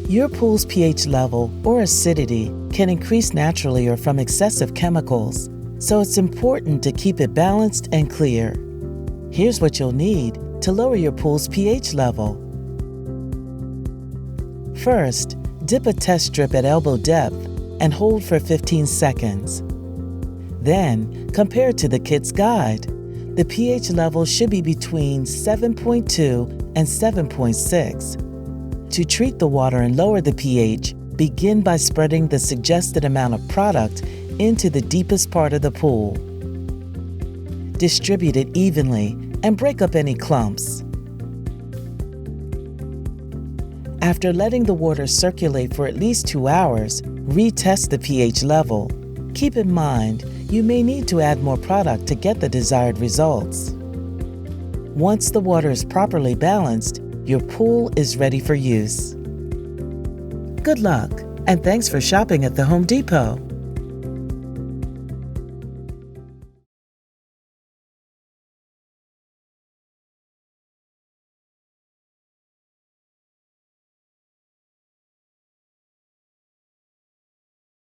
Your pool's pH level or acidity can increase naturally or from excessive chemicals, so it's important to keep it balanced and clear. Here's what you'll need to lower your pool's pH level. First, dip a test strip at elbow depth and hold for 15 seconds. Then, compared to the kit's guide, the pH level should be between 7.2 and 7.6. To treat the water and lower the pH, begin by spreading the suggested amount of product into the deepest part of the pool. Distribute it evenly and break up any clumps. After letting the water circulate for at least 2 hours, retest the pH level. Keep in mind, you may need to add more product to get the desired results. Once the water is properly balanced, your pool is ready for use. Good luck, and thanks for shopping at the Home Depot.